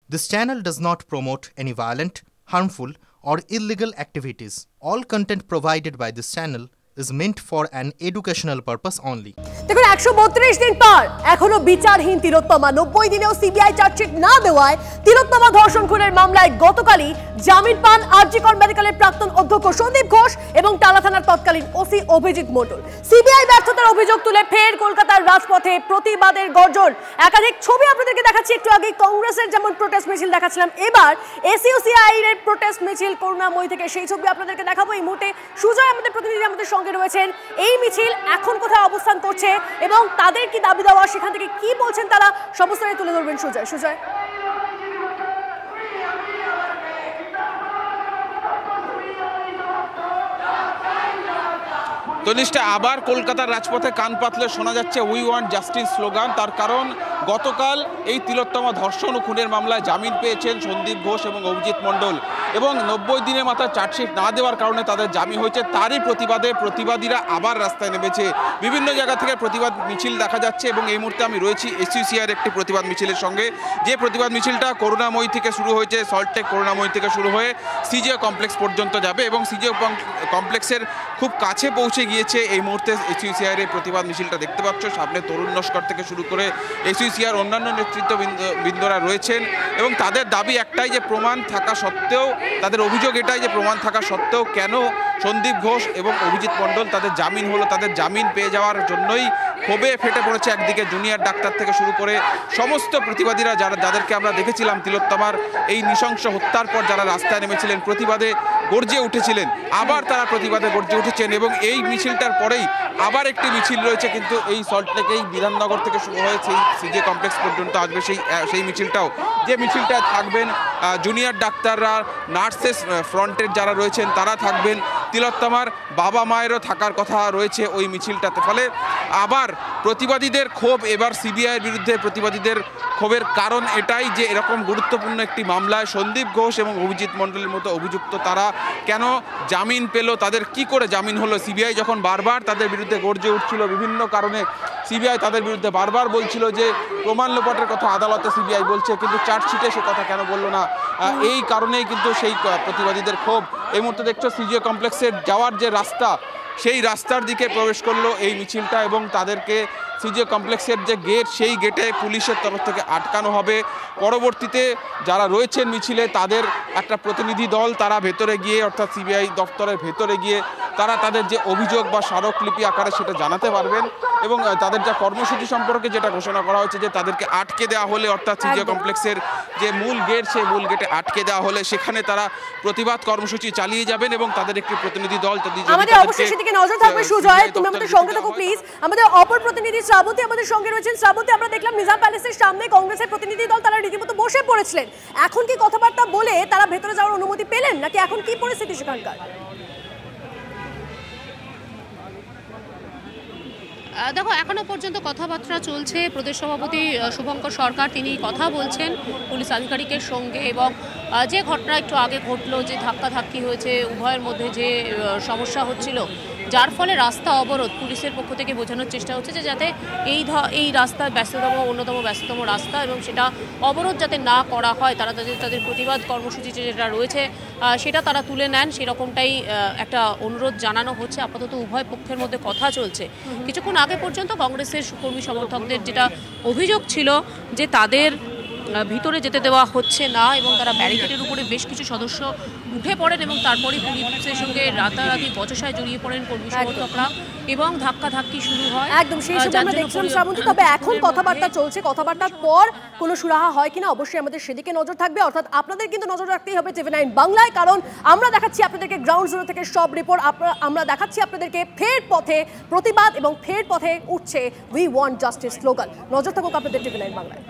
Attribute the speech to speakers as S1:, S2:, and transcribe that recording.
S1: This channel does not promote any violent, harmful, or illegal activities. All content provided by this channel is meant for an educational purpose only.
S2: দেখুন 132 দিন পর এখনো বিচারহীন তিলোত্তমা 90 দিনেও CBI chargesheet না দেওয়ায় তিলোত্তমা ধর্ষণ খুনের মামলায় গতকালই জামিন পান আরজি কর মেডিকেলের প্রাক্তন অধ্যক্ষ সন্দীপ ঘোষ এবং টালা থানার তৎকালীন ওসি অভিজিৎ মণ্ডল। সিবিআই ব্যর্থতার অভিযোগ তুলে ফের কলকাতার রাজপথে প্রতিবাদের গর্জন। একাধিক ছবি আপনাদেরকে দেখাচ্ছি, একটু আগে কংগ্রেসের যেমন প্রোটেস্ট মিছিল দেখাচ্ছিলাম, এবার এসইউসিআই এর প্রোটেস্ট মিছিল করুণাময়ী থেকে সেই ছবি আপনাদেরকে দেখাবো। এই মুহূর্তে সুজয় আমাদের প্রতিনিধি আমাদের সঙ্গে রয়েছেন। এই মিছিল এখন কোথায় অবস্থান করছে এবং তাদের কি দাবি দেওয়া, সেখান থেকে কি বলছেন তারা, সমস্ত তুলে ধরবেন সুজয়।
S3: তনিষ্ঠা, আবার কলকাতার রাজপথে কান পাতলে শোনা যাচ্ছে উই ওয়ান্ট জাস্টিস স্লোগান। তার কারণ গতকাল এই তিলোত্তমা ধর্ষণ ও খুনের মামলায় জামিন পেয়েছেন সন্দীপ ঘোষ এবং অভিজিৎ মণ্ডল, এবং 90 দিনের মাথায় চার্জশিট না দেওয়ার কারণে তাদের জামিন হয়েছে। তারই প্রতিবাদে প্রতিবাদীরা আবার রাস্তায় নেমেছে। বিভিন্ন জায়গা থেকে প্রতিবাদ মিছিল দেখা যাচ্ছে এবং এই মুহূর্তে আমি রয়েছি এসইউসিআইয়ের একটি প্রতিবাদ মিছিলের সঙ্গে। যে প্রতিবাদ মিছিলটা করুণাময়ী থেকে শুরু হয়েছে, সল্টটেক করুণাময়ী থেকে শুরু হয়ে সিজিও কমপ্লেক্স পর্যন্ত যাবে এবং সিজিও কমপ্লেক্সের খুব কাছে পৌঁছে গিয়েছে এই মুহূর্তে এসইউসিআইয়ের এই প্রতিবাদ মিছিলটা দেখতে পাচ্ছ। সামনে তরুণ লস্কর থেকে শুরু করে এসইউসিআইয়ের অন্যান্য নেতৃত্ববৃন্দরা রয়েছেন এবং তাদের দাবি একটাই যে প্রমাণ থাকা সত্ত্বেও, তাদের অভিযোগ এটাই যে প্রমাণ থাকা সত্ত্বেও কেন সন্দীপ ঘোষ এবং অভিজিৎ মণ্ডল তাদের জামিন হলো, তাদের জামিন পেয়ে যাওয়ার জন্যই ক্ষোভে ফেটে পড়েছে একদিকে জুনিয়র ডাক্তার থেকে শুরু করে সমস্ত প্রতিবাদীরা, যাদেরকে আমরা দেখেছিলাম তিলোত্তমার এই নৃশংস হত্যার পর যারা রাস্তায় নেমেছিলেন, প্রতিবাদে গর্জে উঠেছিলেন, আবার তারা প্রতিবাদে গর্জে উঠেছেন। এবং এই মিছিলটার পরেই আবার একটি মিছিল রয়েছে, কিন্তু এই সল্টলেকেই বিধাননগর থেকে শুরু হয়েছে সিজিও কমপ্লেক্স পর্যন্ত আসবে সেই মিছিলটাও। যে মিছিলটায় থাকবেন জুনিয়র ডাক্তাররা, নার্সেস ফ্রন্টের যারা রয়েছেন তারা থাকবেন, তিলোত্তমার বাবা মায়েরও থাকার কথা রয়েছে ওই মিছিলটাতে। ফলে আবার প্রতিবাদীদের ক্ষোভ এবার সিবিআইয়ের বিরুদ্ধে। প্রতিবাদীদের ক্ষোভের কারণ এটাই যে এরকম গুরুত্বপূর্ণ একটি মামলায় সন্দীপ ঘোষ এবং অভিজিৎ মণ্ডলের মতো অভিযুক্ত তারা কেন জামিন পেল, তাদের কি করে জামিন হলো। সিবিআই যখন বারবার তাদের বিরুদ্ধে গর্জে উঠছিল বিভিন্ন কারণে, সিবিআই তাদের বিরুদ্ধে বারবার বলছিল যে প্রমাণ লোপাটের কথা আদালতে সিবিআই বলছে, কিন্তু চার্জশিটে সে কথা কেন বললো না। এই কারণেই কিন্তু সেই প্রতিবাদীদের ক্ষোভ। এই মুহূর্তে দেখছো সিজিও কমপ্লেক্সের যাওয়ার যে রাস্তা, সেই রাস্তার দিকে প্রবেশ করলো এই মিছিলটা এবং তাদেরকে সিজিও কমপ্লেক্সের যে গেট, সেই গেটে পুলিশের তরফ থেকে আটকানো হবে। পরবর্তীতে যারা রয়েছেন মিছিলে তাদের একটা প্রতিনিধি দল তারা ভেতরে গিয়ে, অর্থাৎ সিবিআই দপ্তরের ভেতরে গিয়ে তারা তাদের যে অভিযোগ বা স্মারকলিপি আকারে সেটা জানাতে পারবেন এবং তাদের যা কর্মসূচি সম্পর্কে যেটা ঘোষণা করা হয়েছে যে তাদেরকে আটকে দেওয়া হলে, অর্থাৎ সিজিও কমপ্লেক্সের যে মূল গেট, সেই মূল গেটে আটকে দেওয়া হলে সেখানে তারা প্রতিবাদ কর্মসূচি চালিয়ে যাবেন এবং তাদের একটি প্রতিনিধি দল
S2: আমাদের অবশ্যই সেদিকে নজর থাকবে। সুজয়, তুমি আমাদের সঙ্গে থাকো প্লিজ। আমাদের অপর প্রতিনিধি শ্রাবন্তী আমাদের সঙ্গে রয়েছেন। শ্রাবন্তী, আমরা দেখলাম নিজাম প্যালেসের সামনে কংগ্রেসের প্রতিনিধি দল তারা রীতিমতো বসে পড়েছিলেন। এখন কি কথাবার্তা বলে তারা ভেতরে যাওয়ার অনুমতি পেলেন, নাকি এখন কি পরিস্থিতি সেখানকার?
S4: দেখো, এখনো পর্যন্ত কথাবার্তা চলছে। প্রদেশ সভাপতি শুভঙ্কর সরকার তিনি কথা বলছেন পুলিশ আধিকারিকের সঙ্গে এবং যে ঘটনা একটু আগে ঘটলো, যে ধাক্কাধাক্কি হয়েছে, উভয়ের মধ্যে যে সমস্যা হচ্ছিল, যার ফলে রাস্তা অবরোধ, পুলিশের পক্ষ থেকে বোঝানোর চেষ্টা হচ্ছে যে যাতে এই রাস্তা অন্যতম ব্যস্ততম রাস্তা এবং সেটা অবরোধ যাতে না করা হয়, তারা তাদের প্রতিবাদ কর্মসূচি যেটা রয়েছে সেটা তারা তুলে নেন, সেরকমটাই একটা অনুরোধ জানানো হচ্ছে। আপাতত উভয় পক্ষের মধ্যে কথা চলছে। কিছুক্ষণ আগে পর্যন্ত কংগ্রেসের কর্মী সমর্থকদের যেটা অভিযোগ ছিল যে তাদের ভিতরে যেতে দেওয়া হচ্ছে না এবং তারা ব্যারিকেডের উপরে বেশ কিছু সদস্য উঠে পড়েন এবং তারপরে পুলিশের সঙ্গে রাতারাতি বচসায় জড়িয়ে পড়েন কর্মী সমর্থকরা এবং ধাক্কাধাক্কি শুরু হয়।
S2: একদম সেই সময় আমরা দেখছিলাম শ্রাবন্তী। তবে এখন কথাবার্তা চলছে, কথাবার্তার পর কোনো সুরাহা হয় কিনা অবশ্যই আমাদের সেদিকে নজর থাকবে। অর্থাৎ আপনাদের কিন্তু নজর রাখতেই হবে TV9 বাংলায়, কারণ আমরা দেখাচ্ছি আপনাদেরকে গ্রাউন্ড জিরো থেকে সব রিপোর্ট। আমরা দেখাচ্ছি আপনাদেরকে ফের পথে প্রতিবাদ এবং ফের পথে উঠছে উই ওয়ান্ট জাস্টিস স্লোগান। নজর থাকুক আপনাদের TV9 বাংলায়।